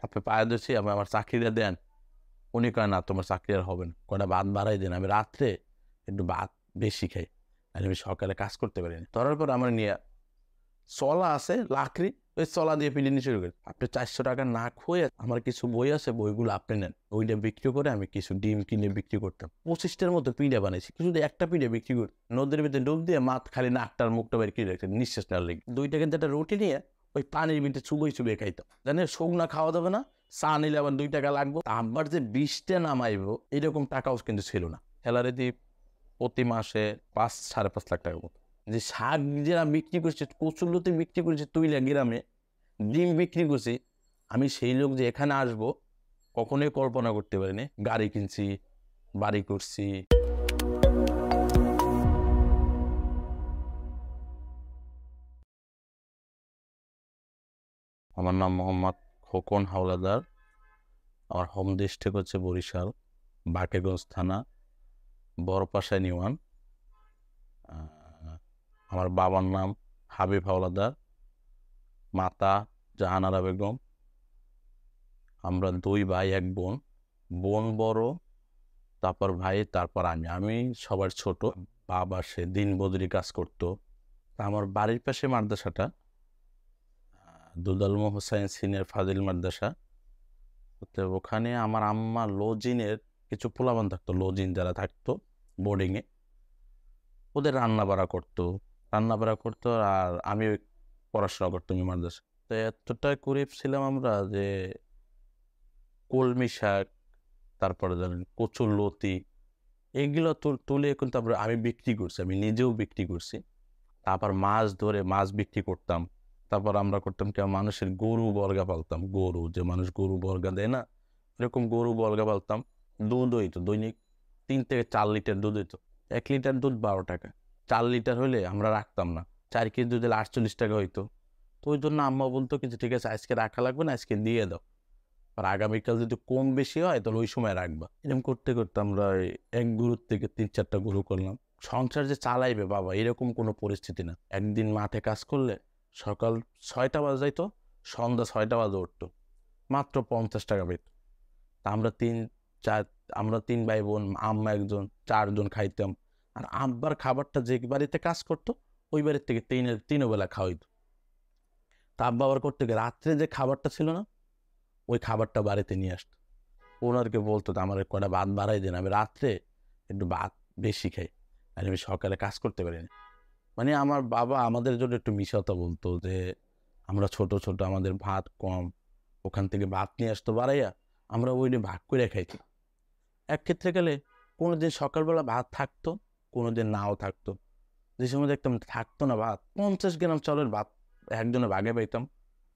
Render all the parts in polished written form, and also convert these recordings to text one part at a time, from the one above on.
আপনি পায়ে ধরছি, আমার চাকরিটা দেন। উনি কয় না তোমার চাকরি আর হবে না, কয়টা ভাত বাড়াই দেন, আমি রাত্রে একটু ভাত বেশি খাই আর আমি সকালে কাজ করতে পারি না। ধরার পর আমার নিয়ে চলা আছে লাকড়ি, ওই চলা দিয়ে পিটানি শুরু করি। আপনি 400 টাকা না খুঁয়ে আমার কিছু বই আছে, বইগুলো আপনি নেন, ওইটা বিক্রি করে আমি কিছু ডিম কিনে বিক্রি করতাম। 25টার মতো পিঠা বানাইছি, কিছু একটা পিঠা বিক্রি করি। নদীর ভিতরে ডুব দিয়ে মাছ খালি নাকটার মুখটা বের করে রাখতাম নিঃশ্বাস নেওয়ার লেগে। 2 টাকা দিয়ে একটা রুটি নিয়ে ওই পানির ভিতরে চুবিয়ে খাইতাম। জানেন শুকনা খাওয়া যাবে না, চা নিলে আবার 2 টাকা লাগবো। আবার যে 20টা নামাইবো এরকম টাকাও কিন্তু ছিল না। হেলারে দিয়ে প্রতি মাসে 5-5.5 লাখ টাকার মতো। যে শাক যারা বিক্রি করছে, কচুরলতি বিক্রি করছে তুইলা গ্রামে, ডিম বিক্রি করছি, আমি সেই লোক যে এখানে আসবো কখনোই কল্পনা করতে পারিনি। গাড়ি কিনছি, বাড়ি করছি। আমার নাম মোহাম্মদ খোকন হাওলাদার। আমার হোম ডিস্ট্রিক্ট হচ্ছে বরিশাল, বাকেরগঞ্জ থানা, বড়পাশা ইউনিয়ন। আমার বাবার নাম হাবিব হাওলাদার, মাতা জাহানারা বেগম। আমরা 2 ভাই 1 বোন। বোন বড়, তারপর ভাই, তারপর আমি সবার ছোট। বাবা সে দিন মজুরি কাজ করতো। আমার বাড়ির পাশে মাদ্রাসাটা দুদাল হোসাইন সিনিয়র ফাজিল মাদ্রাসা। তো ওখানে আমার আম্মা লজিনের কিছু পোলাপান থাকতো, লজিন যারা থাকতো বোর্ডিংয়ে, ওদের রান্নাবাড়া করতো আর আমি পড়াশোনা করতাম মাদ্রাসা। তো এতটা গরিব ছিলাম আমরা যে কলমি শাক, তারপরে ধরেন কচুর লতি, এগুলো তুলে কিন্তু আমি বিক্রি করছি, আমি নিজেও বিক্রি করছি। তারপর মাছ ধরে মাছ বিক্রি করতাম। তারপর আমরা করতাম কি, মানুষের গরু বর্গা পালতাম। গরু যে মানুষ গরু বর্গা দেয় না, এরকম গরু বর্গা পালতাম। দুধ হইতো দৈনিক 3 থেকে 4 লিটার দুধ হইতো। 1 লিটার দুধ 12 টাকা, 4 লিটার হলে আমরা রাখতাম না। 4 কেজি দুধ হলে 48 টাকা হইতো। তো ওই জন্য আম্মা বলতো কিছু, ঠিক আছে আজকে রাখা লাগবে না, আজকে দিয়ে দাও, আর আগামীকাল যদি কম বেশি হয় তাহলে ওই সময় রাখবা। এরকম করতে করতে আমরা 1 গরুর থেকে 3-4টা গরু করলাম। সংসার যে চালাইবে বাবা এরকম কোনো পরিস্থিতি না। একদিন মাঠে কাজ করলে সকাল 6টা বাজে যাইতো, সন্ধ্যা 6টা বাজে উঠতো, মাত্র 50 টাকা পেত। তা আমরা 3 ভাই বোন, আম্মা একজন, 4 জন খাইতাম। আর আব্বার খাবারটা যে বাড়িতে কাজ করতো ওই বাড়ির থেকে 3 বেলা খাওয়াইতো। তা আব্বা আবার করতে গিয়ে রাত্রে যে খাবারটা ছিল না, ওই খাবারটা বাড়িতে নিয়ে আসতো। ওনারকে বলতো আমার কটা ভাত বাড়াই দেন, আমি রাত্রে একটু ভাত বেশি খাই আর আমি সকালে কাজ করতে পারি না। মানে আমার বাবা আমাদের জন্য একটু মিশাতে বলতো যে আমরা ছোট ছোট, আমাদের ভাত কম, ওখান থেকে ভাত নিয়ে আসতো বাড়াইয়া, আমরা ওই নিয়ে ভাগ করে খাইছি। এক ক্ষেত্রে গেলে কোনোদিন সকালবেলা ভাত থাকতো, কোনোদিন নাও থাকতো। যে সময় দেখতাম থাকতো না ভাত, 50 গ্রাম চালের ভাত একজনে ভাগে পাইতাম,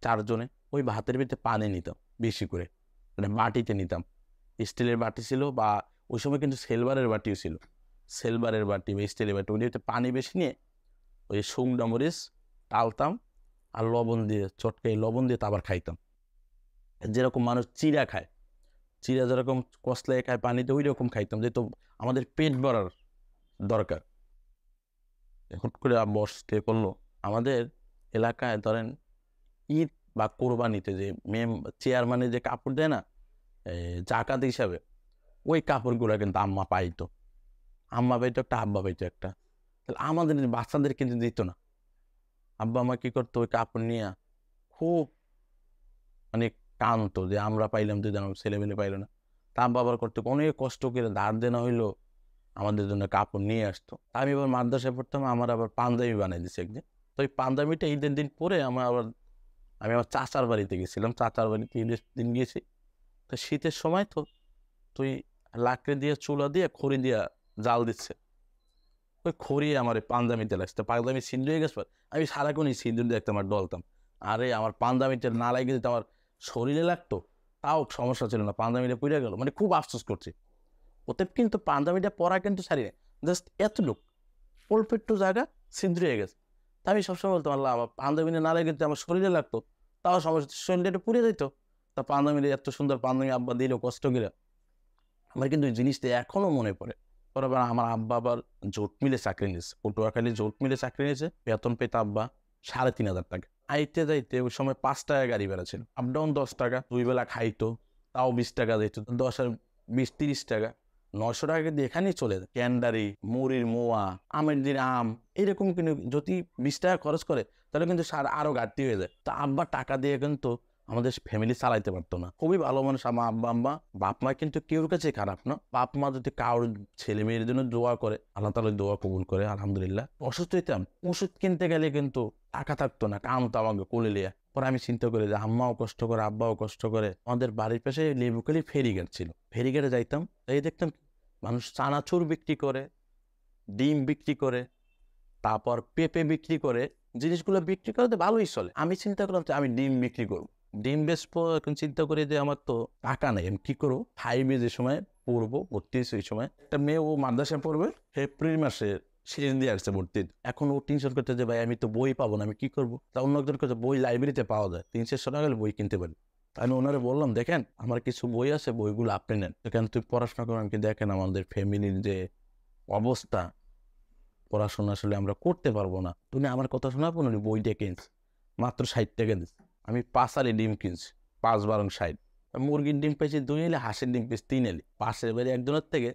4 জনে। ওই ভাতের ভিতরে পানি নিতাম বেশি করে, মানে বাটিতে নিতাম। স্টিলের বাটি ছিল, বা ওই সময় কিন্তু সিলভারের বাটিও ছিল। সিলভারের বাটি বা স্টিলের বাটি, ওইটাতে পানি বেশি নিয়ে ওই শুকনা মরিচ টালতাম আর লবণ দিয়ে, চটকাই লবণ দিয়ে আবার খাইতাম। যেরকম মানুষ চিড়া খায়, চিড়া যেরকম কষলায় খায় পানিতে, ওই রকম খাইতাম, যেহেতু আমাদের পেট ভরার দরকার। হুট করে বসতে করলো আমাদের এলাকায়, ধরেন ঈদ বা কোরবানিতে যে চেয়ারম্যানের যে কাপড় দেয় না জাকাত হিসাবে, ওই কাপড়গুলো কিন্তু আম্মা পাইতো। আম্মা পাইতো একটা, আব্বা পাইতো একটা। তাহলে আমাদের বাচ্চাদের কিন্তু দিত না। আব্বা আমা কি করতো, ওই কাপড় নিয়ে খুব মানে টানতো যে আমরা পাইলাম, তুই জানো ছেলেমেলে পাইলো না। তা আব্বা আবার করতো অনেক কষ্ট করে ধার দেনা হইলো আমাদের জন্য কাপড় নিয়ে আসতো। আমি আবার মাদ্রাসায় পড়তাম, আমার আবার পাঞ্জাবি বানাই দিছে একদিন। তো ওই পাঞ্জাবিটা ঈদের দিন পরে আমি আমার চাচার বাড়িতে গেছিলাম, চাচার বাড়িতে ঈদের দিন গিয়েছি। তো শীতের সময় তো তুই লাকড়ি দিয়ে চুলা দিয়ে খড়ি দিয়ে জাল দিচ্ছে, ওই খড়ি আমার পাঞ্জাবিতে লাগছে। পাঞ্জাবি ছিদ্র হয়ে গেছে, আমি সারাক্ষণই ছিদ্র দিয়ে আমার ডলতাম। আরে আমার পাঞ্জাবিতে না লাগে যদি আমার শরীরে লাগতো তাও সমস্যা ছিল না, পাঞ্জাবিটা পুড়ে গেল, মানে খুব আফসোস করছি। ওতে কিন্তু পাঞ্জাবিটা পরা কিন্তু সারি না, জাস্ট এতটুক অল্প একটু জায়গা ছিদ্র হয়ে গেছে। তা আমি সবসময় বলতাম আল্লাহ আমার পাঞ্জাবিটা না লাগে যদি আমার শরীরে লাগতো তাও সমস্যা, শরীরটা একটু পুড়ে যেত। তা পাঞ্জাবিটা এত সুন্দর পাঞ্জাবি আব্বা দিল কষ্ট করে, আমার কিন্তু ওই জিনিসটা এখনো মনে পড়ে। পরে আবার আমার আব্বা আবার জোট মিলে চাকরি নিয়েছে, পটুয়াখালী জোট মিলে চাকরি নিয়েছে, বেতন পেত আব্বা 3,500 টাকা। আইতে যাইতে ওই সময় 5 টাকা গাড়ি ভাড়া ছিল, আপ ডাউন 10 টাকা, 2 বেলা খাইতো, তাও 20 টাকা দিত, 10 আর 20 30 টাকা, 900 টাকা কিন্তু এখানেই চলে যায়। ক্যান্ডারি, মুড়ির মোয়া, আমের দিন আম, এরকম কিন্তু যদি 20 টাকা খরচ করে তাহলে কিন্তু আরো ঘাটতি হয়ে যায়। তা আব্বা টাকা দিয়ে কিন্তু আমাদের ফ্যামিলি চালাইতে পারতো না। খুবই ভালো মানুষ আমার আব্বা আম্মা। বাপ মা কিন্তু কেউর কাছে খারাপ না। বাপ মা যদি কারোর ছেলে মেয়ের জন্য দোয়া করে, আল্লাহ তাআলা দোয়া কবুল করে, আলহামদুলিল্লাহ। অসুস্থ হইতাম, ওষুধ কিনতে গেলে কিন্তু টাকা থাকতো না, কামতো আমাকে কোলে লিয়া। পরে আমি চিন্তা করি যে আম্মাও কষ্ট করে, আব্বাও কষ্ট করে। আমাদের বাড়ির পাশে লেবুখালি ফেরিঘাট ছিল, ফেরিঘাটে যাইতাম, এই দেখতাম মানুষ চানাচুর বিক্রি করে, ডিম বিক্রি করে, তারপর পেঁপে বিক্রি করে। জিনিসগুলো বিক্রি করতে ভালোই চলে। আমি চিন্তা করলাম যে আমি ডিম বিক্রি করবো, ডিম বেচবো। এখন চিন্তা করি যে আমার তো টাকা নেই, আমি কি করবো। 5-এ যে সময় পড়বো, ভর্তি হয়েছে ওই সময়, একটা মেয়ে ও মাদ্রাসায় পড়বে, এপ্রিল মাসে শেষ দিয়ে আসছে ভর্তি। এখন ও টেনশন করতে যে ভাই আমি তো বই পাবো না, আমি কি করবো। তা অন্য একজন কাছে বই লাইব্রেরিতে পাওয়া যায়, 300 টাকা গেলে বই কিনতে পারি। আমি ওনারে বললাম দেখেন আমার কিছু বই আছে, বইগুলো আপনি নেন, এখানে তুই পড়াশোনা করেন। কি দেখেন আমাদের ফ্যামিলির যে অবস্থা, পড়াশোনা আসলে আমরা করতে পারবো না। তুমি আমার কথা শোনাবো না, বইটা কিনছি মাত্র 60 টাকা দিচ্ছি। আমি 5 আলি ডিম কিনছি, 5 × 12 = 60। মুরগির ডিম পেয়েছি 2 এলে, হাঁসের ডিম পেয়েছি 3 এলে। পাশের বাড়ি একজনের থেকে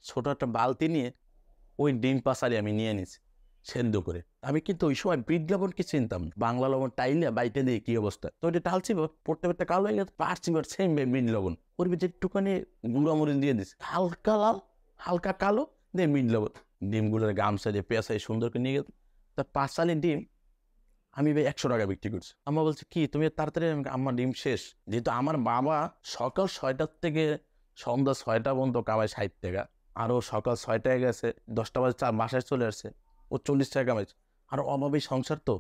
ছোট একটা বালতি নিয়ে ওই ডিম 5 আলি আমি নিয়ে নিছি সেদ্ধ করে। আমি কিন্তু ওই সময় বিট লবণকে চিনতাম না, বাংলা লবণ টাইলে বাইটে দিয়ে কি অবস্থা। তো ওইটা টালছি, পড়তে পড়তে কালো হয়ে গেছে, পারছি সেম বিট লবণ। ওর ভিতরে একটুখানি গুঁড়ামরিচ দিয়ে দিচ্ছি, হালকা লাল হালকা কালো, দিয়ে বিট লবণ। ডিমগুলোর গামছা দিয়ে পেঁচাই সুন্দর করে নিয়ে গেল। তা 5 আলি ডিম আমি ভাই 100 টাকা বিক্রি করছি। আম্মা বলছে কি তুমি তাড়াতাড়ি। আমার ডিম শেষ। যেহেতু আমার বাবা সকাল 6টার থেকে সন্ধ্যা 6টা পর্যন্ত কামায় 60 টাকা, আরও সকাল 6টায় গেছে, 10টা বাজে বাসায় চলে আসছে, ও 40 টাকা কামাইছে। আর অভাবেই সংসার তো,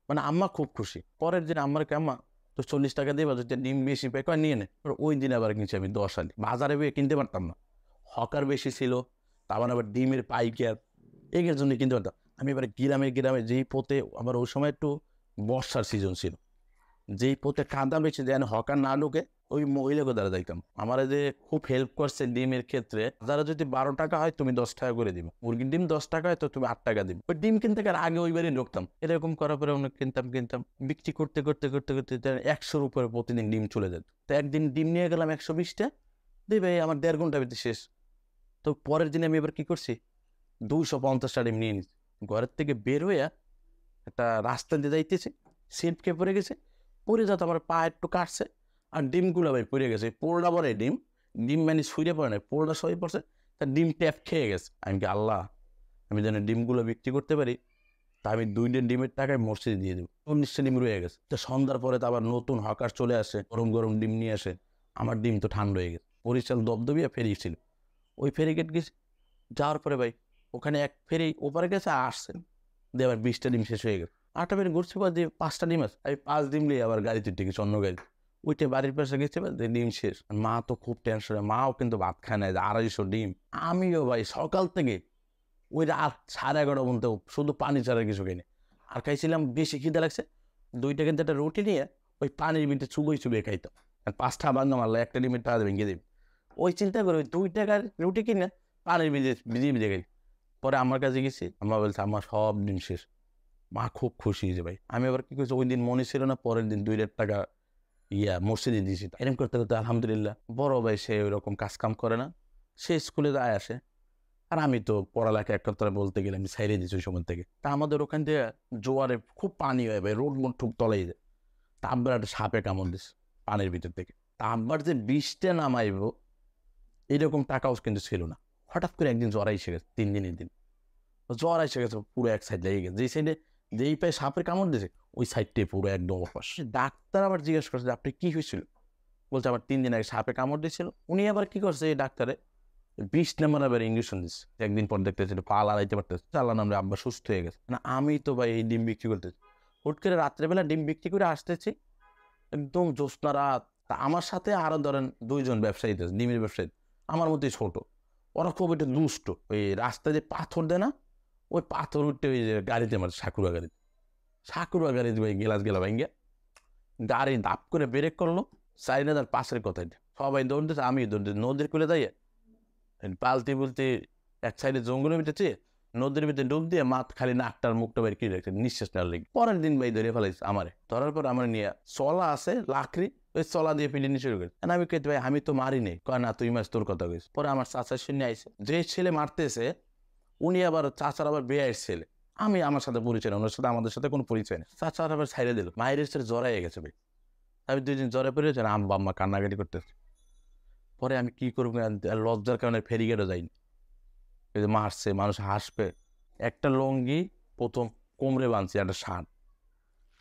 মানে আম্মা খুব খুশি। পরের দিন আম্মার আম্মা তো 40 টাকা দিয়ে বাজার ডিম বেশি পাই, কয় নিয়ে নে। ওই দিন আবার কিনছি আমি 10 আলি। বাজারে বেয়ে কিনতে পারতাম না, হকার বেশি ছিল, তারপর আবার ডিমের পাইকার, এগের জন্য কিনতে পারতাম। আমি এবার গ্রামে গ্রামে যেই পথে, আবার ওই সময় একটু বর্ষার সিজন ছিল, যেই পথে কাদা বেশি যেন হকার না ঢুকে, ওই মহিলাকে দ্বারা যাইতাম। আমার যে খুব হেল্প করছে ডিমের ক্ষেত্রে। যারা যদি 12 টাকা হয় তুমি 10 টাকা করে দিবে, মুরগির ডিম 10 টাকা হয় তো তুমি 8 টাকা দিবে। ওই ডিম কিনতে গেলে আগে ওইবারই ঢুকতাম। এরকম করার পরে অনেক কিনতাম বিক্রি করতে করতে করতে করতে 100-র উপরে প্রতিদিন ডিম চলে যেত। তো একদিন ডিম নিয়ে গেলাম 120টা, দেবে আমার 1.5 ঘন্টা ভিতরে শেষ। তো পরের দিনে আমি এবার কি করছি, 250টা ডিম নিয়ে নিচ্ছি। ঘরের থেকে বের হইয়া একটা রাস্তা দিয়ে যাইতেছে, সিটকে পড়ে গেছে, পড়ে যাতে আমার পা একটু কাটছে, আর ডিমগুলো ভাই পড়ে গেছে। পোড়া পরে ডিম, ডিম মানে শুয়ে পড়ে না, পোড়া সই পড়ছে, তার ডিম ট্যাপ খেয়ে গেছে। আমি কি আল্লাহ, আমি যেন ডিমগুলো বিক্রি করতে পারি, তা আমি 2 ডিমের টাকায় মসজিদে দিয়ে দেবো। 19টা ডিম রয়ে গেছে। তো সন্ধ্যার পরে তো আবার নতুন হকার চলে আসে, গরম গরম ডিম নিয়ে আসে। আমার ডিম তো ঠান্ডা হয়ে গেছে। বরিশাল দবদবিয়া ফেরি ছিল, ওই ফেরিঘাট গেছি। যাওয়ার পরে ভাই ওখানে এক ফেরি ওপারে গেছে, আসছেন দিয়ে আবার 20টা ডিম শেষ হয়ে গেল। 8টা ফেরি ঘুরছি বা দিয়ে 5টা ডিম আছে, আমি 5 ডিম নিয়ে আবার গাড়িতে টিকেছি অন্য গাড়ি। ওইটা বাড়ির পাশে গেছে, ডিম শেষ। মা তো খুব টেনশনে, মাও কিন্তু ভাত খায় না, 250 ডিম। আমিও ভাই সকাল থেকে ওই রাত 11:30 পর্যন্ত শুধু পানি ছাড়া কিছু খাইনি। আর খাইছিলাম বেশি খিদে লাগছে, 2 টাকা একটা রুটি নিয়ে ওই পানির ভিতরে চুবই খাইতাম। আর 5টা বান্ধব মারলে একটা ডিমের টাকা ভেঙে দিবি। ওই চিন্তা করে ওই 2 টাকার রুটি কিনে পানির ভিজে খাই। পরে আমার কাছে গেছি, আম্মা বলছে আমার সব ডিম শেষ। মা খুব খুশি যে ভাই। আমি আবার কি করছি, ওই দিন মনে ছিল না, পরের দিন 2 টাকা মসজিদে দিয়েছি। এরকম করতে করতে আলহামদুলিল্লাহ বড় ভাই সে ওই রকম কাজ কাম করে না, সে স্কুলে যায় আসে। আর আমি তো পড়ালেখা এক কথা বলতে গেলে আমি ছাইড়ে দিচ্ছি ওই সময় থেকে। তা আমাদের ওখান থেকে জোয়ারে খুব পানি হয় ভাই, রোড মোড ঠুক তলাই যায়। তা আব্বার একটা সাপে কামড় দিচ্ছে পানির ভিতর থেকে। তা আব্বার যে 20টা নামাইব এরকম টাকাও কিন্তু ছিল না। হঠাৎ করে একদিন জ্বর এসে গেছে, 3 দিনের দিন জ্বর এসে গেছে, পুরো এক সাইড লেগে গেছে। যেই সাইডে যেই পায়ে সাপের কামড় দিয়েছে ওই সাইডটাই পুরো একদম অপাস। ডাক্তার আবার জিজ্ঞেস করছে যে আপনি কি হয়েছিল, বলছে আমার 3 দিন আগে সাপে কামড় দিয়েছিল। উনি আবার কি করছে, এই ডাক্তারে 20 নাম্বার আবার ইঞ্জেকশন দিচ্ছে। একদিন পর দেখতেছে পা লাগাইতে পারতেছে, চাল্লা নামলে আব্বা সুস্থ হয়ে গেছে। না আমি তো ভাই এই ডিম বিক্রি করতেছি, হুট করে রাত্রেবেলা ডিম বিক্রি করে আসতেছি, একদম জ্যোৎস্না রাত। তা আমার সাথে আরো ধরেন 2 জন ব্যবসায়ী আছে, ডিমের ব্যবসায়ী, আমার মতোই ছোট। ওরা খুব একটা দুষ্ট, ওই রাস্তায় যে পাথর দেয় না, ওই পাথর উঠতে ওই যে গাড়িতে মারে, সাকুরা গাড়িতে ভাই গেলা ভাঙ্গে গাড়ি দাপ করে ব্রেক করলো, 4,000 পাশের কথাই সবাই দৌড় দিচ্ছে, আমি দৌড় দিচ্ছি। নদীর কুলে দাঁড়িয়ে বালতি বলতে এক সাইডে জঙ্গলের ভিতরে নদীর ভিতরে ডুব দিয়ে মাছ খালি নাকটার মুখটা বের করে রেখেছে নিঃশ্বাস নেওয়ার লেগে। পরের দিন ভাই ধরে ফেলাইছে আমারে, ধরার পর আমার নিয়ে চলা আছে লাকড়ি, ওই চলা দিয়ে পিটিনি শুরু করি। আমি কই ভাই আমি তো মারি নেই, কয় না তুই মাছ, তোর কথা কইস। পরে আমার চাচার শুনে আইছে, যে ছেলে মারতেছে উনি আবার চাচার আবার বেয়ের ছেলে, আমি আমার সাথে পরিচয় না, ওনার সাথে আমাদের সাথে কোনো পরিচয় নেই। চাচার আবার ছাইড়ে দিল, মায়ের সাথে জ্বরাই গেছে ভাই। আমি 2 দিন জ্বরে পড়েছে, আম্মা আম্মা কান্নাকাটি করতেছে। পরে আমি কি করবো, লজ্জার কারণে ফেরিঘাটও যাইনি। এই যে মারছে মানুষ হাসবে, একটা লঙ্গি প্রথম কোমরে বাঁধছি, একটা শার্ট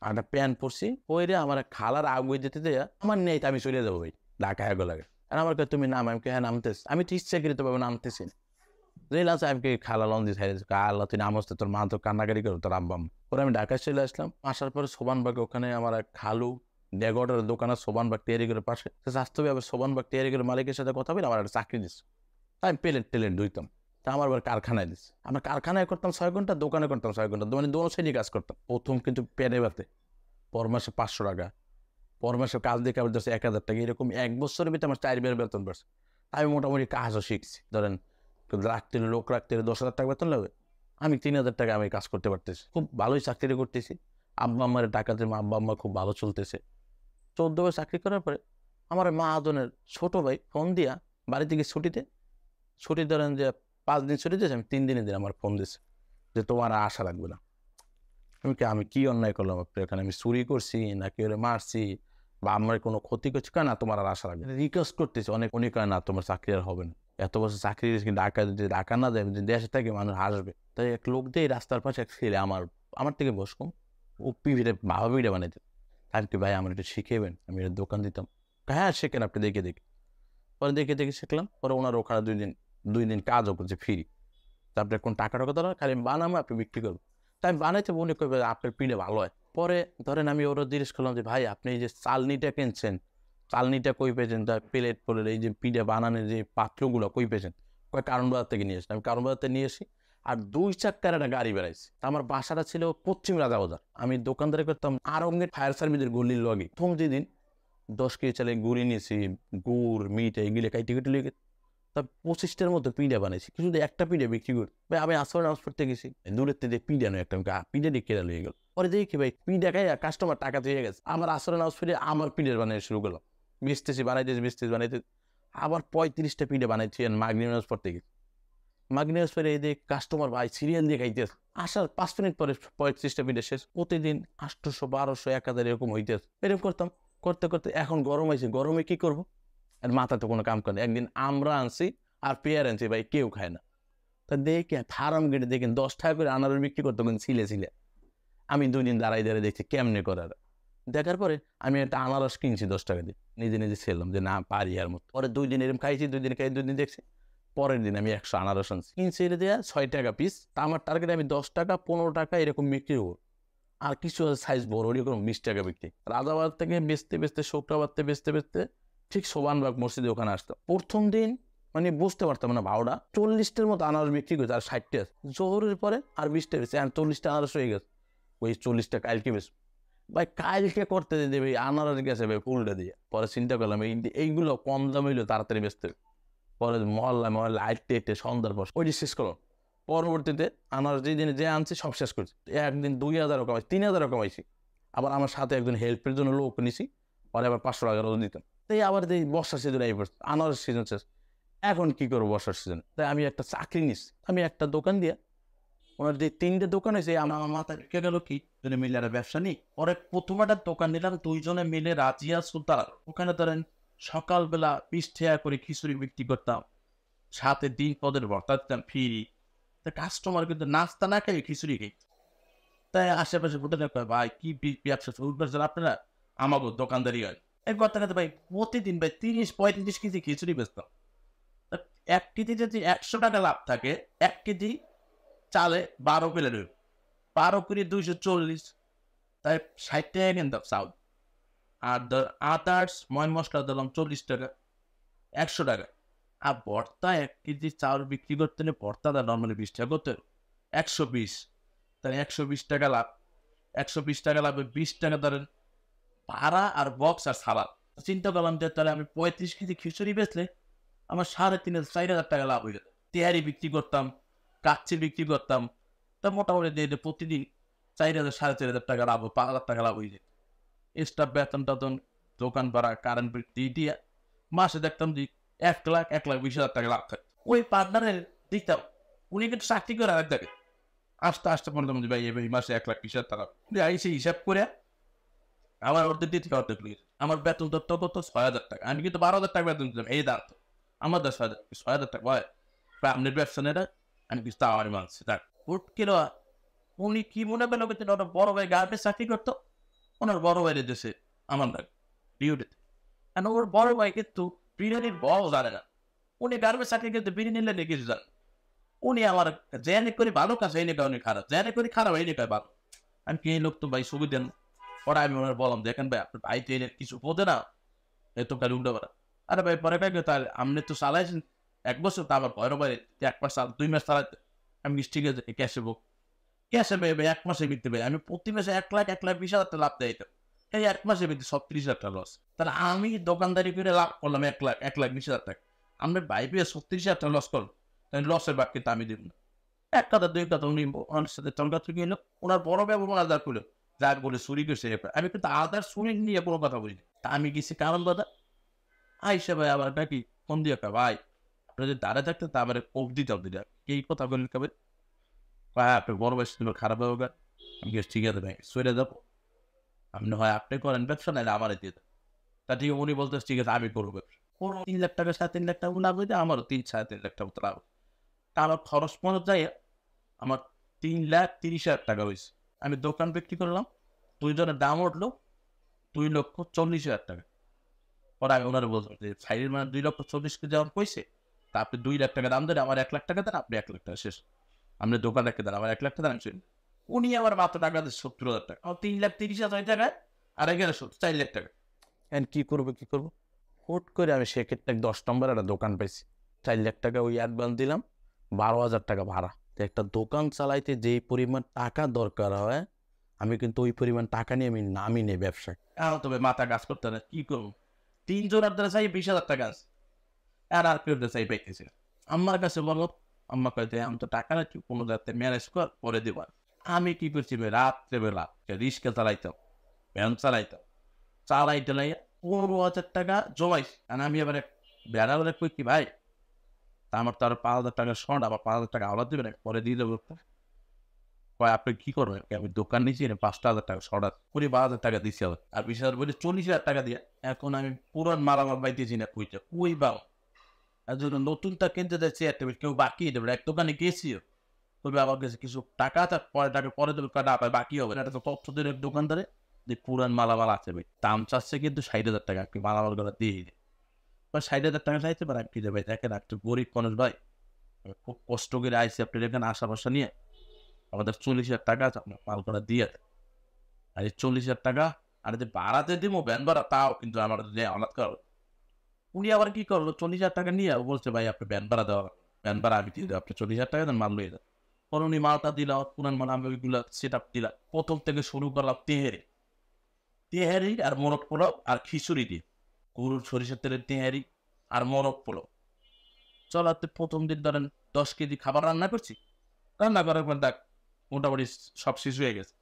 আর একটা প্যান্ট পরছি, ওই রে আমার খালার আগুয়ে যেতে দেয়া আমার নেই, আমি চলে যাবো ভাই ঢাকা এগো লাগে। আর আমার কাছে তুমি নাম, আমি হ্যাঁ নামতেছি, আমি তো ইচ্ছাকৃত ভাবে নামতেছি না। যেই আছে আমি খালা লঞ্জি ছাইড়েছি, আল্লাহ তুই নামস, তোর মা তো কান্নাকাটি করো, তোর আব্বাম। পরে আমি ঢাকায় চলে আসলাম, আসার পরে সোবানবাগে ওখানে আমার এক খালু ডেগোটার দোকানে সোবানবাগ তৈরি করে পাশে স্বাস্থ্য আবার সোবানবাগ তৈরি করে মালিকের সাথে কথা বলে আমার একটা চাকরি দিচ্ছে। তাই আমি প্লেট টেলেট ধুইতাম, তা আমার আবার কারখানায় দিচ্ছে। আমার কারখানায় করতাম 6 ঘন্টা, দোকানে করতাম 6 ঘন্টা, মানে দোনো সাইডে কাজ করতাম। প্রথম কিন্তু পেটে ব্যথে, পর মাসে 500 টাকা, পর মাসে কাজ দিয়ে কাজ দিচ্ছে 1000 টাকা, এরকম 1 বছরের ভিতরে আমার 4 বের বেতন বাড়ছে। আমি মোটামুটি কাজও শিখছি, ধরেন রাখতে লোক রাখতে 10,000 টাকা বেতন লাগবে, আমি 3,000 টাকা আমি কাজ করতে পারতেছি, খুব ভালোই চাকরি করতেছি। আব্বা আম্মার টাকা দিয়ে আব্বা আম্মা খুব ভালো চলতেছে। 14 বছর চাকরি করার পরে আমার মা আদনের ছোট ভাই ফোন দিয়া বাড়ি থেকে ছুটি ধরেন যে 5 দিন ছুটি দিয়েছে, আমি 3 দিনের দিন আমার ফোন দিয়েছে যে তোমার আর আশা লাগবে না। আমি কি অন্যায় করলাম আপনার এখানে, আমি চুরি করছি নাকি ওরে মারছি বা আমার কোনো ক্ষতি করছি, কেন না তোমার আর আশা লাগবে না। রিকোয়েস্ট করতেছি অনেক, উনি কয় না তোমার চাকরি আর হবে না, এত বছর চাকরি ঢাকা, যদি ঢাকা না দেয় যদি দেশে থাকে মানুষ হাসবে। তাই এক লোক দিয়ে রাস্তার পাশে এক ছেলে আমার থেকে বয়স কম, ও পিভিটা বাবা পিঠা বানাইতে। আমি কি ভাই আমার একটু শিখেবেন, আমি একটা দোকান দিতাম। হ্যাঁ শেখেন আপনি, দেখে পরে দেখে শিখলাম। পরে ওনার ওখানে 2 দিন কাজও করছে ফ্রি। তারপরে কোন টাকা দরকার, খালি বানাবো আপনি বিক্রি করবো। তাই আমি বানাইতে উনি কইবে আপনার পিঠে ভালো হয়। পরে ধরেন আমি ওরা জিজ্ঞেস করলাম যে ভাই আপনি এই যে চালনিটা কিনছেন, চালনিটা কই পেয়েছেন, তার প্লেট পরে এই যে পিঠে বানানোর যে পাত্রগুলো কই পেয়েছেন, কয় কারণ বাজার থেকে নিয়ে এসেছি। আমি কারণ বাজার থেকে নিয়ে এসি, আর 2 চাক্কার একটা গাড়ি বেড়াইছি। আমার বাসাটা ছিল পশ্চিম রাজাবাজার, আমি দোকানদারি করতাম আরঙ্গের ফায়ার সার্ভিসের গলির লগে। প্রথম যেদিন 10 কেজি চালে গুড়ি নিয়েছি, গুড় মিট এইগুলো কাইটে কেটে লেগে, তা 25টার মতো পিঠা বানাইছি, কিন্তু একটা পিঠা বিক্রি করি ভাই। আমি আসর নামাজ পড়তে গেছি, দূরের থেকে পিঠা নয় একটা পিঠা দিয়ে কেনা লয়ে গেল। পরে দেখি ভাই পিঠা খাই কাস্টমার টাকা দিয়ে গেছে, আমার আসর নামাজ পড়ে আমার পিঠা বানাই শুরু করলাম, বেচতেছি বানাইতে আবার 35টা পিঠা বানাইছি। মাগরিব নামাজ পড়তে গেছি, মাগরিব নামাজ পড়ে এই যে কাস্টমার ভাই সিরিয়াল দিয়ে খাইতেছে, আসার 5 মিনিট পরে 35টা পিঠা শেষ। প্রতিদিন 800 1200 1000 এরকম হইতেছে। এরকম করতে এখন গরম হয়েছে, গরমে কি করবো, আর মাথাতে কোনো কাম করে। একদিন আমরা আনছি আর পেয়ার আনছি ভাই, কেউ খায় না। তা দেখে ফার্ম গেটে দেখেন 10 টাকা করে আনারস বিক্রি করতে ছিলে। আমি 2 দিন দাঁড়াই দেখছি কেমনে করার। দেখার পরে আমি একটা আনারস কিনছি 10 টাকা দিয়ে, নিজে ছিলাম যে না পারি আর মতো। পরে 2 দিন এরকম খাইছি, 2 দিন খাই 2 দিন দেখছি। পরের দিন আমি 100 আনারস আনছি, কিনছি এটা দেওয়া 6 টাকা পিস। তা আমার টার্গেট আমি 10 টাকা 15 টাকা এরকম বিক্রি করবো, আর কিছু সাইজ বড় এরকম 20 টাকা বিক্রি। রাজাবাদ থেকে বেচতে শুক্রবার থেকে বেচতে ঠিক সোবানবাগ মসজিদে ওখানে আসতাম। প্রথম দিন মানে বুঝতে পারতাম না, ভাওটা 40টার মতো আনারস বিক্রি করছে, আর 60টা জোহরের পরে আর 20টা বেশি, আর 40টা আনারস হয়ে গেছে। ওই 40টা কালকে বেশ ভাই, কালকে করতে দেবে আনারস গেছে ভাই ফুলটা দিয়ে। পরে চিন্তা করলাম এইগুলো কম দাম হইলো তাড়াতাড়ি বেচতে। পরে মহল্লা আইটে সন্ধ্যার পর ওই শেষ করলাম। পরবর্তীতে আনারস যেদিন যে আনছি সব শেষ করছি। একদিন 2000 কামাইছি, 3000 কামাইছি। আবার আমার সাথে একজন হেল্পের জন্য লোক নিছি, পরে আবার 500 টাকা রোজ দিতাম। তাই আবার এই বর্ষার সিজন এই পড়ছে, আনারস সিজন শেষ। এখন কি করবো বর্ষার সিজনে, তাই আমি একটা চাকরি নিচ্ছি। আমি একটা দোকান দিয়ে, ওনার যে 3টে দোকান হয়েছে, আমার মাথায় ঢুকে গেল কি দুজনে মিলে একটা ব্যবসা নিই। পরে প্রথম একটা দোকান নিলাম, 2 জনে মিলে রাজিয়া সুলতান। ওখানে ধরেন সকালবেলা 20 টাকা করে খিচুড়ি বিক্রি করতাম, সাথে 3 পদের ভর্তা দিতাম ফ্রি। কাস্টমার কিন্তু নাস্তা না খেয়ে খিচুড়ি খেয়ে। তাই আশেপাশে ঘুরতে থাকতে ভাই কি ব্যবসা শুরু করছেন আপনারা, আমাকে দোকানদারি হয়। এই কথা কথা ভাই প্রতিদিন ভাই 30-35 কেজি খিচুড়ি বেচতাম। 1 কেজি যদি 100 টাকা লাভ থাকে, 1 কেজি চালে 12 প্লেট, 12 করে 240, তাই 60 টাকা কিনতাম চাউল। আর ধর আদার্স ময় মশলা দিলাম 40 টাকা, 100 টাকা। আর ভর্তা 1 কেজি চাউল বিক্রি করতে হলে ভর্তাটা নর্মালি 20 টাকা করতে, 120, তাহলে 120 টাকা লাভ। 120 টাকা লাভে 20 টাকা ধরেন ভাড়া আর বক্স আর সালাদ। চিন্তা করলাম যে তাহলে আমি 35 কেজি খিচুড়ি বেচলে আমার 3,500-4,000 টাকা লাভ হয়ে যেত। তেহারি বিক্রি করতাম, কাচ্চি বিক্রি করতাম, তা মোটামুটি প্রতিদিন 4,000 4,500 টাকা লাভ, 5,000 টাকা লাভ হয়ে যেত। স্টাফ বেতন টেতন, দোকান ভাড়া, কারেন্ট বিল দিয়ে মাসে দেখতাম যে 1,00,000 1,20,000 টাকা লাভ থাকে। ওই পার্টনারের দিতাম, উনি কিন্তু চাকরি করে আরেক জায়গায়। আস্তে আস্তে বলতাম যে ভাই এই মাসে 1,20,000 টাকা আইসি হিসাব করে আমার অর্ধেক দিতে অর্ধেক লিখে আমার বেতন তো তত 6,000 টাকা, আমি কিন্তু 12,000 টাকা বেতন দিতাম। এই দাম তো আমার 10,000 6,000 টাকা হয় আপনার ব্যবসা নেটা, আমি কিছু তাও আমি মানছি তার হুট কিলো। উনি কি মনে পেল ওটা বড় ভাই গার্মেন্টস চাকরি করতো, ওনার বড় ভাইয়ের দেশে আমার লাগে ডিউটিতে। কারণ ওর বড় ভাই কিন্তু বিরিয়ানির বল জানে না, উনি গার্মেন্টস চাকরি কিন্তু বিরিয়ানি লেনে কিছু জানে। উনি আমার জেনে করে ভালো কাজ এই নিয়ে উনি খারাপ, জেনে করে খারাপ এই নিয়ে ভালো। আমি কি এই লোক তো ভাই ছবি দেন, পরে আমি ওনার বললাম দেখেন ভাই আপনার ভাই তো এনে কিছু বোঝে না, এত কাল উল্টো করা। আরে ভাই পরে ভাই তাহলে আপনি তো চালাইছেন 1 বছর, তা আমার ভয়ের বাইরে 1 মাস 2 মাস চালাইতে আমি ঠিক আছে ক্যাশে বুক ক্যাশে ভাই 1 মাসে বিকতে ভাই আমি প্রতি মাসে 1,00,000 1,20,000 টাকা লাভ দেয় এই 1 মাসে বিকতে 36,000 টাকা লস। তাহলে আমি দোকানদারি করে লাভ করলাম 1,00,000 1,20,000 টাকা, আমরা ভাই পেয়ে 36,000 টাকা লস করলাম, তাই লসের বাদ কিন্তু আমি দিব না। 1 কথা 2 কথা উনি ওনার সাথে তর্কা থেকে এলো, ওনার বড় ব্যবহার আদার করলো যাক বলে চুরি করছে। আমি কিন্তু আদার চুরি নিয়ে কোনো কথা বলিনি। তা আমি গেছি কারণ দাদা আইসা ভাই আবার নাকি ফোন দিয়ে ভাই আপনার যদি দাঁড়ায় থাকতেন তা আমার কোপ দিতাম দিলে এই কথা বললেন কবে ভাই আপনার বড় বয়স খারাপ ব্যবহার। আমি ঠিক আছে ভাই সরে যাবো, আপনি হয় আপনি করেন ব্যবসা নাহলে আমার দিয়ে দেন। তা ঠিক উনি বলতে ঠিক আছে আমি করবো ব্যবসা। 3 লাখ টাকা 3.5 লাখ টাকা লাভ হইতে আমারও 3-3.5 লাখ টাকা লাভ। তা আমার খরচ পড়ে যায় আমার 3,30,000 টাকা হয়েছে। আমি দোকান বিক্রি করলাম, 2 জনের দাম উঠলো 2,40,000 টাকা। পরে আমি ওনারা বললাম যে সাইডের মানে 2,40,000 কেজি আমার কইছে, তা আপনি 2 লাখ টাকা দাম দেন, আমার 1 লাখ টাকা দেন, আপনি 1 লাখ টাকা শেষ। আপনি দোকান রেখে দেন, আমার 1 লাখ টাকা দেন, আমি চলি। উনি আমার মাত্র টাকা দেন 70,000 টাকা, আমার 3,30,000 টাকায় আর এখানে 4 লাখ টাকা। এখন কি করবো হুট করে আমি সেক্ষেত্রে 10 নম্বর একটা দোকান পাইছি, 4 লাখ টাকা ওই অ্যাডভান্স দিলাম, 12,000 টাকা ভাড়া। তো একটা দোকান চালাইতে যেই পরিমাণ টাকা দরকার হয় আমি কিন্তু ওই পরিমাণ টাকা নিয়ে আমি নামি নেই ব্যবসায়। তবে মাথা কাজ করতে না, কি করবো 3 জনের দ্বারা চাই 20,000 টাকা আছে, আর কেউ চাই পাইতেছে। আমার কাছে বলো আম্মা কয়েছে আমি তো টাকা রাখছি কোনো যাতে ম্যানেজ কর পরে দেবো। আমি কি করছি ভাই রাত্রেবেলা রিক্সা চালাইতাম, ভ্যান চালাইতাম, চালাইতে লাই 15,000 টাকা জমাইছি। আর আমি এবারে বেড়া বলে কই কি ভাই তা আমার তো আর 5,000 টাকা শর্ট, আবার 5,000 টাকা আলাদা দেবে না পরে দিয়ে দেবো। কয় আপনি কি করবেন, আমি দোকান নিয়েছি 5,000 টাকা শর্ট আছে, 12,000 টাকা দিচ্ছি আবার আর 20,000 বলে 40,000 টাকা দিয়ে এখন আমি পুরান মালামাল পাইতেছি না কইটা কই পাও। আর যদি নতুনটা কিনতে যাচ্ছি একটা কেউ বাকি দেবে, এক দোকানে গেছিও তবে আমার কাছে কিছু টাকা আছে পরে টাকা পরে দেবে না পায় বাকি হবে না, এটা তো তথ্য দিলে দোকানদারে যে পুরান মালামাল আছে ভাই দাম চাচ্ছে কিন্তু 60,000 টাকা আপনি মালামাল গুলো দিয়ে দিই 60,000 টাকা চাইতে পারে আপনি ভাই দেখেন একটু গরিব মানুষ ভাই খুব কষ্ট করে আইসি আপনি এখানে আশা ভরসা নিয়ে আমাদের 40,000 টাকা আছে আপনার মাল করা দিয়ে দেয়। আর এই 40,000 টাকা আর যদি বাড়াতে দিব ভ্যান ভাড়া তাও কিন্তু আমার অনাথ করা। উনি আবার কি করলো 40,000 টাকা নিয়ে বলছে ভাই আপনি ভ্যান ভাড়া দেওয়া ভ্যান ভাড়া আমি দিয়ে দেবো, আপনি 40,000 টাকা দেন মাল লইয়ে দেন। পরে উনি মালটা দিলাম পুরান মাল আমি ওইগুলো সেট আপ দিলাম, প্রথম থেকে শুরু করলাম তেহারি আর মোরগ পোলাও আর খিচুড়ি দিয়ে গরুর সরিষার তেলের তেহারি আর মোরগ পোলাও চলাতে প্রথম দিন ধরেন 10 কেজি খাবার রান্না করছি, রান্না করার পর দেখ মোটামুটি সব শেষ হয়ে গেছে।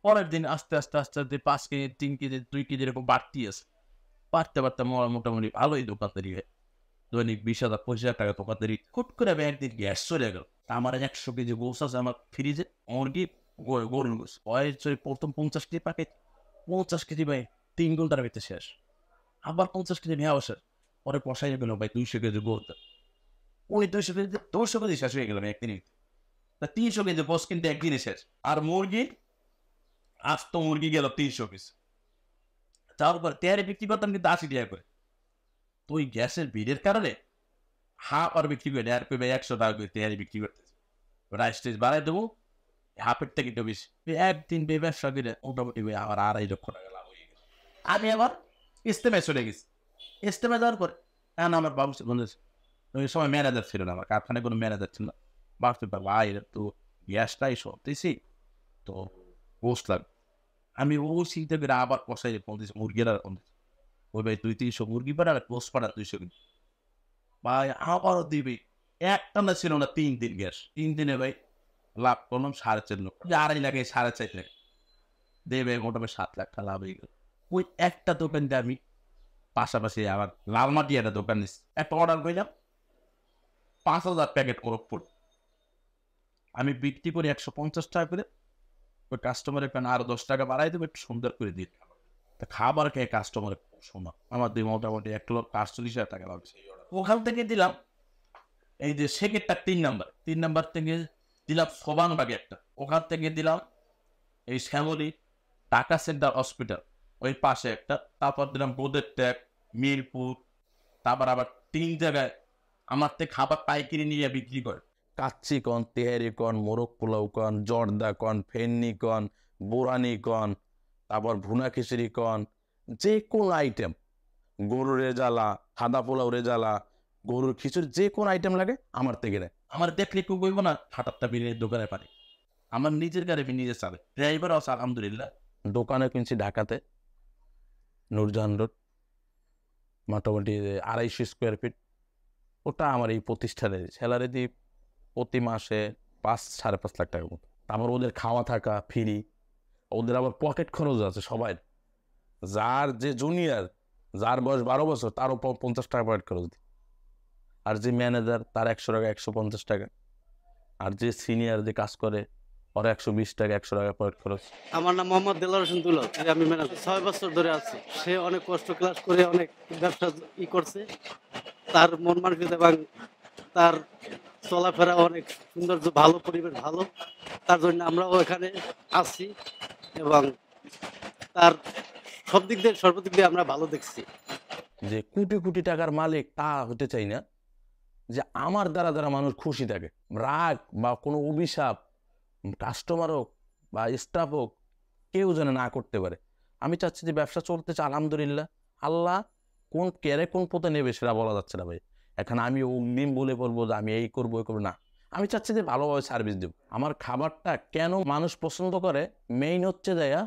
পরের দিন আস্তে আস্তে 5 কেজি 3 কেজি 2 কেজি এরকম বাড়তি আছে, পারতে মোটামুটি ভালোই দোকানদারি হয়, দৈনিক 20,000 25,000 টাকা দোকানদারি। হুট করে আমি একদিন গ্যাস চলে গেল, আমার 100 কেজি গোস আছে আমার ফ্রিজে, মুরগি গরুর গোস প্রথম 50 কেজি প্যাকেট 50 কেজি ভাই 3 ঘন্টার ভিতরে শেষ, আবার 50 কেজি নিয়ে আসে পরে কষাই গেল ভাই 200 কেজি গোস, উনি 200 কেজি শেষ হয়ে গেল একদিনই। 300 কেজি গোস কিন্তু একদিনে শেষ। আর মুরগি আস্ত মুরগি গেল 300 পিস, তারপর তেয়ারি বিক্রি করতাম কিন্তু 80 টাকা করে। তো ওই গ্যাসের বিলের কারণে হাফ আর বিক্রি করে আর পেবে 100 টাকা করে তেয়ারি বিক্রি করতেছে, রাইস টেস বাড়াই দেবো হাফের থেকে একটু বেশি। একদিন ব্যবসা করে মোটামুটি আমার 2.5 লক্ষ টাকা লাভ হয়ে গেছে। আমি আবার ইস্তেমায় চলে গেছি, ইস্তেমায় যাওয়ার পরে এখন আমার বাবু বলেছে ওই সময় ম্যানেজার ছিল না, আমার কারখানায় কোনো ম্যানেজার ছিল না। ভাবতে পারবো এর তো গ্যাসটাই সবতেছি তো গোস্ত লাগবে। আমি ওই চিন্তা করে আবার কষাই ফোন দিয়েছি মুরগিরা ফোন দিয়েছি ওই ভাই 200-300 মুরগি পাড়া আর গোস্ত পাড়া 200 কেজি ভাই আবারও দিবি একটা না ছিল না 3 দিন গ্যাস, 3 দিনে ভাই লাভ করলাম 4.5 লক্ষ, 2.5 লাখে 4.5 লাখ দেবে, মোটামুটি 7 লাখ টাকা লাভ হয়ে গেল। ওই একটা দোকান দিয়ে আমি পাশাপাশি আবার লালমাটি একটা দোকান নিচ্ছি, একটা অর্ডার করলাম 5,000 প্যাকেট করকপুর, আমি বিক্রি করি 150 টাকা করে, ওই কাস্টমারের কারণে আরো 10 টাকা বাড়াই দেবো, একটু সুন্দর করে দিই তা খাবার খেয়ে কাস্টমারের শোনা আমার দিয়ে মোটামুটি 1,48,000 টাকা লাগছে। ওখান থেকে দিলাম এই যে সেকেন্ডটা 3 নাম্বার থেকে দিলাম সোবানবাগে একটা, ওখান থেকে দিলাম এই শ্যামলী টাকা সেন্টার হসপিটাল ওই পাশে একটা, তারপর দিলাম বোদের ট্যাগ, মিরপুর, তারপর আবার 3 জায়গায় আমার থেকে খাবার পাইকারি নিয়ে বিক্রি করে। কাচ্চি কন, তেহারি কন, মোরগ পোলাও কন, জর্দা কন, ফেন্নি কন, বোরানি কন, তারপর ভুনা খিচুড়ি কন, যে কোনো আইটেম, গরুর রেজালা, সাদা পোলাও রেজালা, গরুর খিচুড়ি, যে কোনো আইটেম লাগে আমার থেকে নেয়। আমার দেখলে কেউ কইব না হাটারটা বিরিয়ানির দোকানে পারি, আমার নিজের গাড়ি নিজে চালে, ড্রাইভার আছে আলহামদুলিল্লাহ। দোকানে কিনছি ঢাকাতে, নূরজাহান রোড, মোটামুটি 250 স্কোয়ার ফিট। ওটা আমার এই প্রতিষ্ঠানের স্যালারি দিই প্রতি মাসে 5-5.5 লাখ টাকার মতো। তারপর ওদের খাওয়া থাকা ফ্রি, ওদের আবার পকেট খরচ আছে সবাই, যার যে জুনিয়র, যার বয়স 12 বছর তারও 50 টাকা পকেট খরচ দিই, আর যে ম্যানেজার তার 100 টাকা, 150 টাকা, আর যে সিনিয়র যে কাজ করে ওর 120 টাকা, 100 টাকা পকেট খরচ। আমার নাম মোহাম্মদ দেলোয়ার হোসেন দুলাল, আমি ম্যানেজার 6 বছর ধরে আছি। সে অনেক কষ্ট ক্লাস করে অনেক ব্যবসা করছে, তার মন মানসিকতা এবং তার চলাফেরা অনেক সুন্দর, ভালো পরিবেশ ভালো, তার জন্য আমরাও এখানে আছি এবং তার সব দিক দিয়ে সর্বদিক দিয়ে আমরা ভালো দেখছি। যে কোটি কোটি টাকার মালিক তা হতে চাই না, যে আমার দ্বারা দ্বারা মানুষ খুশি থাকে, রাগ বা কোনো অভিশাপ কাস্টমার হোক বা স্টাফ হোক কেউ যেন না করতে পারে। আমি চাচ্ছি যে ব্যবসা চলতেছে আলহামদুলিল্লাহ, আল্লাহ কোন কেড়ে কোন পথে নেবে সেটা বলা যাচ্ছে না ভাই। এখন আমি অগ্রিম বলে পড়বো যে আমি এই করবো ওই করবো না, আমি চাচ্ছি যে ভালোভাবে সার্ভিস দেব। আমার খাবারটা কেন মানুষ পছন্দ করে, মেইন হচ্ছে দেয়া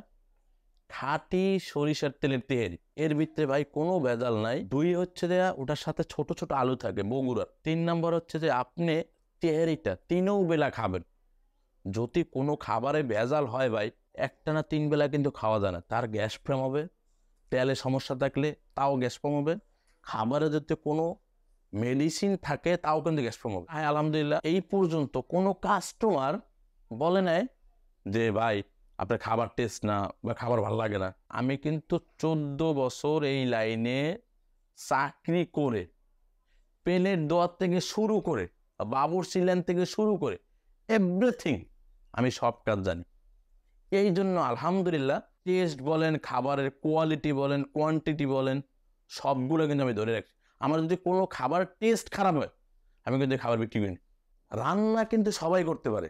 খাঁটি সরিষার তেলের তেহারি, এর ভিতরে ভাই কোনো ভেজাল নাই। 2 হচ্ছে দেয়া ওটার সাথে ছোট ছোট আলু থাকে বগুড়ার। 3 নম্বর হচ্ছে যে আপনি তেহারিটা 3 বেলা খাবেন, যদি কোনো খাবারে ভেজাল হয় ভাই একটানা 3 বেলা কিন্তু খাওয়া যায় না, তার গ্যাস ফর্ম হবে, তেলে সমস্যা থাকলে তাও গ্যাস ফর্ম হবে, খাবারে যদি কোনো মেডিসিন থাকে তাও কিন্তু গ্যাস ফর্ম হবে। হ্যাঁ আলহামদুলিল্লাহ এই পর্যন্ত কোনো কাস্টমার বলে নাই যে ভাই আপনার খাবার টেস্ট না বা খাবার ভালো লাগে না। আমি কিন্তু 14 বছর এই লাইনে চাকরি করে প্লেট দেওয়ার থেকে শুরু করে বাবুর্চি লাইন থেকে শুরু করে এভরিথিং আমি সব কাজ জানি। এই জন্য আলহামদুলিল্লাহ টেস্ট বলেন, খাবারের কোয়ালিটি বলেন, কোয়ান্টিটি বলেন, সবগুলো কিন্তু আমি ধরে রাখছি। আমার যদি কোনো খাবার টেস্ট খারাপ হয় আমি কিন্তু খাবার বিক্রি করি না। রান্না কিন্তু সবাই করতে পারে,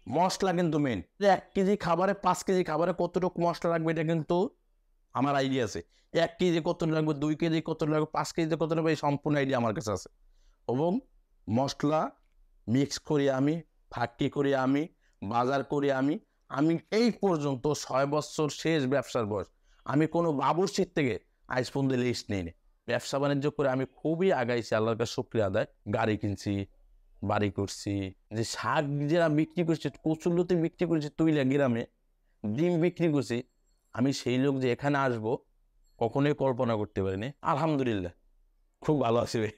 মশলা কিন্তু মেন। 1 কেজি খাবারে 5 কেজি খাবারে কতটুকু মশলা লাগবে এটা কিন্তু আমার আইডিয়া আছে। 1 কেজি কত লাগবে, 2 কেজি কত লাগবে, 5 কেজিতে কত লাগবে, এই সম্পূর্ণ আইডিয়া আমার কাছে আছে। এবং মশলা মিক্স করি আমি, ফাঁকি করি আমি, বাজার করি আমি। আমি এই পর্যন্ত 6 বছর শেষ ব্যবসার বয়স, আমি কোনো বাবুর্চির থেকে আজ পর্যন্ত লিস্ট নিইনি। ব্যবসা বাণিজ্য করে আমি খুবই আগাইছি, আল্লাহর কাছে শুকরিয়া আদায়। গাড়ি কিনছি, বাড়ি করছি, যে শাক যারা বিক্রি করছে, কচুরলতি বিক্রি করছে তুইলা গ্রামে, ডিম বিক্রি করছি, আমি সেই লোক যে এখানে আসবো কখনোই কল্পনা করতে পারিনি। আলহামদুলিল্লাহ খুব ভালো আছি ভাই।